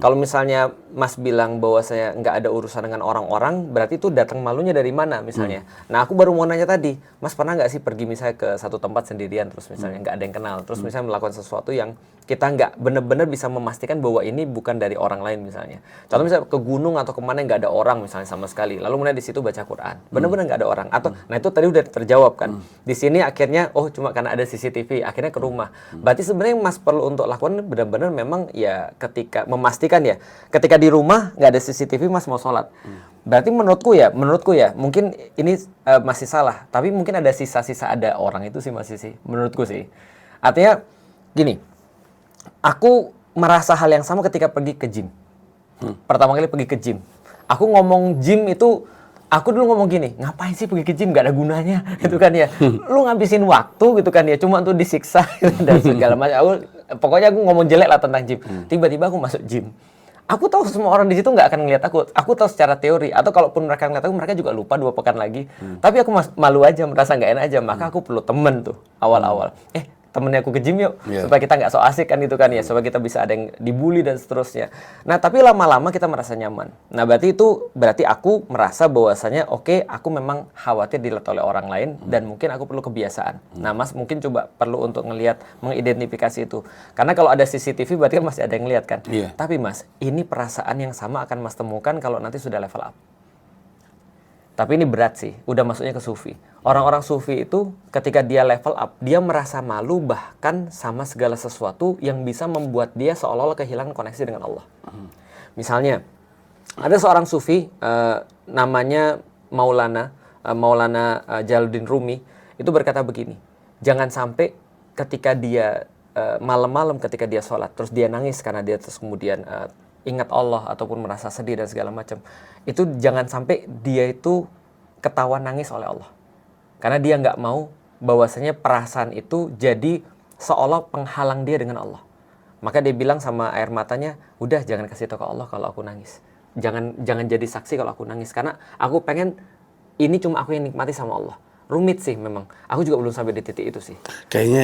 Kalau misalnya Mas bilang bahwa saya nggak ada urusan dengan orang-orang, berarti itu datang malunya dari mana misalnya? Nah, aku baru mau nanya tadi, Mas pernah nggak sih pergi misalnya ke satu tempat sendirian, terus misalnya nggak ada yang kenal, terus misalnya melakukan sesuatu yang kita nggak benar-benar bisa memastikan bahwa ini bukan dari orang lain misalnya. Contoh misalnya ke gunung atau kemana yang nggak ada orang misalnya sama sekali, lalu kemudian di situ baca Quran, benar-benar nggak ada orang. Atau, nah itu tadi udah terjawab kan. Di sini akhirnya, oh cuma karena ada CCTV, akhirnya ke rumah. Berarti sebenarnya yang Mas perlu untuk lakukan benar-benar memang ya ketika memastikan ya, ketika di rumah nggak ada CCTV Mas mau sholat. Berarti menurutku ya, mungkin ini masih salah, tapi mungkin ada sisa-sisa ada orang itu sih masih sih, menurutku sih. Artinya gini, aku merasa hal yang sama ketika pergi ke gym. Pertama kali pergi ke gym, aku ngomong gym itu, aku dulu ngomong gini, ngapain sih pergi ke gym, gak ada gunanya, gitu kan ya. Lu ngabisin waktu gitu kan ya, cuma untuk disiksa dan segala macam. Pokoknya aku ngomong jelek lah tentang gym. Tiba-tiba aku masuk gym. Aku tahu semua orang di situ nggak akan ngeliat aku. Aku tahu secara teori. Atau kalaupun mereka ngeliat aku, mereka juga lupa 2 pekan lagi. Tapi aku malu aja, merasa nggak enak aja. Maka aku perlu temen tuh awal-awal. Temennya aku ke gym yuk, supaya kita nggak so asik kan itu kan ya, supaya kita bisa ada yang dibully dan seterusnya. Nah tapi lama-lama kita merasa nyaman. Nah berarti aku merasa bahwasanya oke, aku memang khawatir dilihat oleh orang lain dan mungkin aku perlu kebiasaan. Nah Mas mungkin coba perlu untuk mengidentifikasi itu. Karena kalau ada CCTV berarti kan masih ada yang lihat kan. Tapi Mas, ini perasaan yang sama akan Mas temukan kalau nanti sudah level up. Tapi ini berat sih, udah masuknya ke sufi. Orang-orang sufi itu ketika dia level up, dia merasa malu bahkan sama segala sesuatu yang bisa membuat dia seolah-olah kehilangan koneksi dengan Allah. Misalnya, ada seorang sufi namanya Maulana Jalaluddin Rumi, itu berkata begini, jangan sampai ketika dia malam-malam ketika dia sholat, terus dia nangis karena dia terus kemudian ingat Allah ataupun merasa sedih dan segala macam, itu jangan sampai dia itu ketahuan nangis oleh Allah. Karena dia nggak mau bahwasanya perasaan itu jadi seolah penghalang dia dengan Allah. Maka dia bilang sama air matanya, udah jangan kasih tahu ke Allah kalau aku nangis. Jangan jadi saksi kalau aku nangis. Karena aku pengen ini cuma aku yang nikmati sama Allah. Rumit sih memang. Aku juga belum sampai di titik itu sih. Kayaknya